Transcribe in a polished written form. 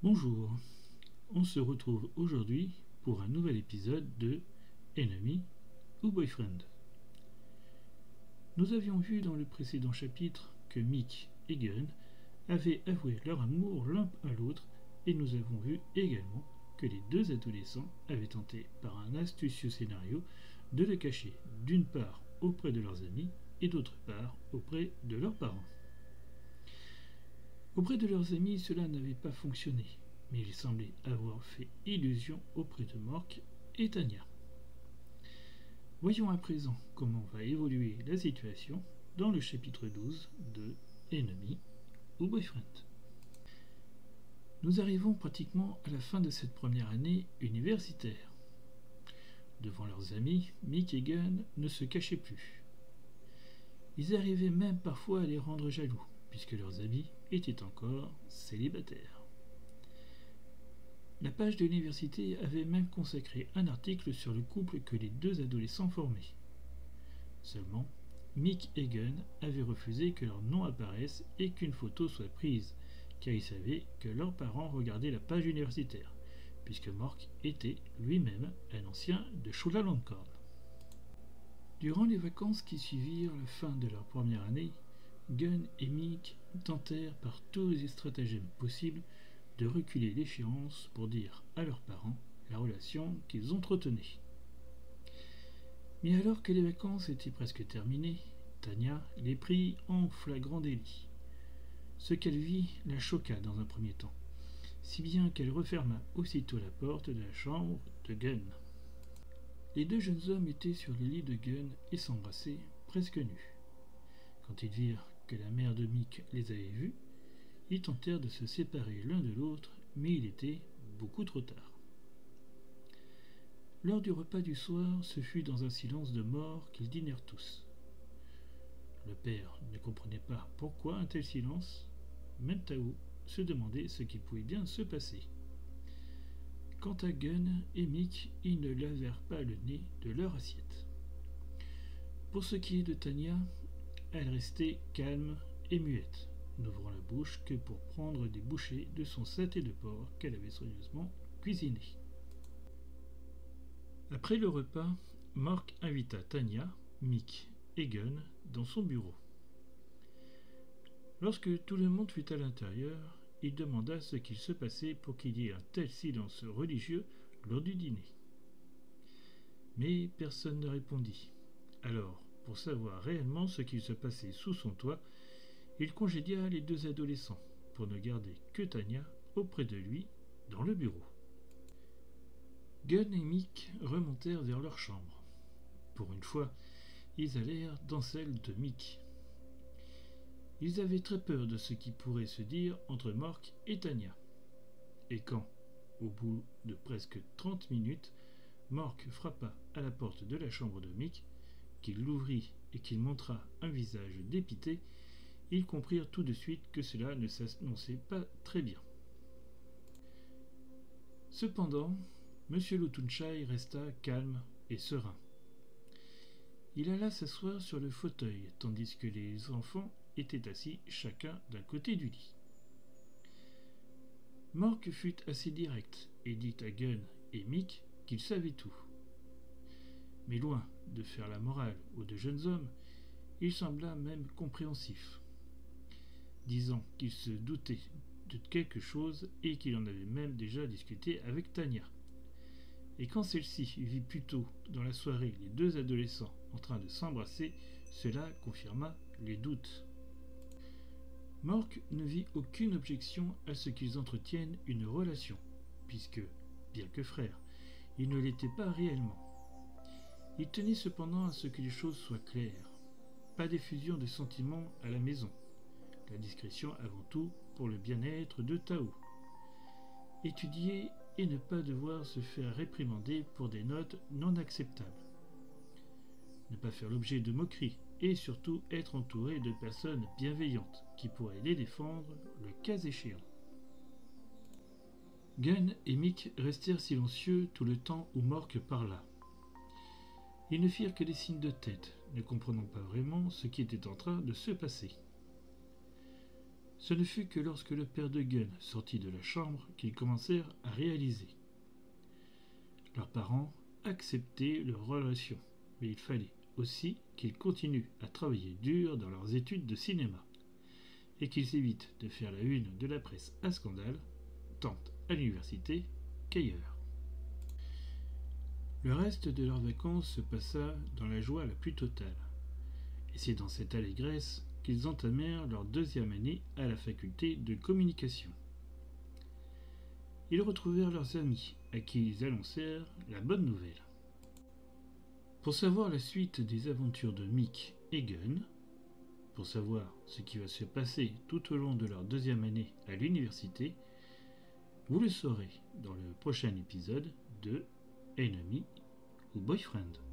Bonjour, on se retrouve aujourd'hui pour un nouvel épisode de Enemy ou Boyfriend. Nous avions vu dans le précédent chapitre que Mick et Gunn avaient avoué leur amour l'un à l'autre et nous avons vu également que les deux adolescents avaient tenté par un astucieux scénario de le cacher d'une part auprès de leurs amis et d'autre part auprès de leurs parents. Auprès de leurs amis, cela n'avait pas fonctionné, mais il semblait avoir fait illusion auprès de Mork et Tanya. Voyons à présent comment va évoluer la situation dans le chapitre 12 de Enemy ou Boyfriend. Nous arrivons pratiquement à la fin de cette première année universitaire. Devant leurs amis, Mick et Gunn ne se cachaient plus. Ils arrivaient même parfois à les rendre jaloux, puisque leurs amis étaient encore célibataires. La page de l'université avait même consacré un article sur le couple que les deux adolescents formaient. Seulement, Mick et Gunn avaient refusé que leur nom apparaisse et qu'une photo soit prise, car ils savaient que leurs parents regardaient la page universitaire, puisque Mork était lui-même un ancien de Chulalongkorn. Durant les vacances qui suivirent la fin de leur première année, Gunn et Mick tentèrent par tous les stratagèmes possibles de reculer l'échéance pour dire à leurs parents la relation qu'ils entretenaient. Mais alors que les vacances étaient presque terminées, Tanya les prit en flagrant délit. Ce qu'elle vit la choqua dans un premier temps, si bien qu'elle referma aussitôt la porte de la chambre de Gunn. Les deux jeunes hommes étaient sur le lit de Gunn et s'embrassaient, presque nus. Quand ils virent que la mère de Mick les avait vus, ils tentèrent de se séparer l'un de l'autre, mais il était beaucoup trop tard. Lors du repas du soir, ce fut dans un silence de mort qu'ils dînèrent tous. Le père ne comprenait pas pourquoi un tel silence. Même Tao se demandait ce qui pouvait bien se passer. Quant à Gunn et Mick, ils ne lavèrent pas le nez de leur assiette. Pour ce qui est de Tanya, elle restait calme et muette, n'ouvrant la bouche que pour prendre des bouchées de son saté de porc qu'elle avait soigneusement cuisiné. Après le repas, Mork invita Tanya, Mick et Gunn dans son bureau. Lorsque tout le monde fut à l'intérieur, il demanda ce qu'il se passait pour qu'il y ait un tel silence religieux lors du dîner. Mais personne ne répondit. Alors, pour savoir réellement ce qu'il se passait sous son toit, il congédia les deux adolescents pour ne garder que Tanya auprès de lui dans le bureau. Gunn et Mick remontèrent vers leur chambre. Pour une fois, ils allèrent dans celle de Mick. Ils avaient très peur de ce qui pourrait se dire entre Mork et Tanya. Et quand, au bout de presque 30 minutes, Mork frappa à la porte de la chambre de Mick, qu'il l'ouvrit et qu'il montra un visage dépité, ils comprirent tout de suite que cela ne s'annonçait pas très bien. Cependant, M. Lutunchai resta calme et serein. Il alla s'asseoir sur le fauteuil, tandis que les enfants étaient assis chacun d'un côté du lit. Mork fut assez direct et dit à Gunn et Mick qu'il savait tout. Mais loin de faire la morale aux deux jeunes hommes, il sembla même compréhensif, disant qu'il se doutait de quelque chose et qu'il en avait même déjà discuté avec Tanya. Et quand celle-ci vit plus tôt dans la soirée les deux adolescents en train de s'embrasser, cela confirma les doutes. Mork ne vit aucune objection à ce qu'ils entretiennent une relation, puisque, bien que frères, ils ne l'étaient pas réellement. Il tenait cependant à ce que les choses soient claires. Pas d'effusion de sentiments à la maison. La discrétion avant tout pour le bien-être de Tao. Étudier et ne pas devoir se faire réprimander pour des notes non acceptables. Ne pas faire l'objet de moqueries et surtout être entouré de personnes bienveillantes qui pourraient les défendre le cas échéant. Gunn et Mick restèrent silencieux tout le temps où Mork parla. Ils ne firent que des signes de tête, ne comprenant pas vraiment ce qui était en train de se passer. Ce ne fut que lorsque le père de Gunn sortit de la chambre qu'ils commencèrent à réaliser. Leurs parents acceptaient leur relation, mais il fallait aussi qu'ils continuent à travailler dur dans leurs études de cinéma et qu'ils évitent de faire la une de la presse à scandale, tant à l'université qu'ailleurs. Le reste de leurs vacances se passa dans la joie la plus totale. Et c'est dans cette allégresse qu'ils entamèrent leur 2e année à la faculté de communication. Ils retrouvèrent leurs amis, à qui ils annoncèrent la bonne nouvelle. Pour savoir la suite des aventures de Mick et Gunn, pour savoir ce qui va se passer tout au long de leur 2e année à l'université, vous le saurez dans le prochain épisode de Enemy ou Boyfriend.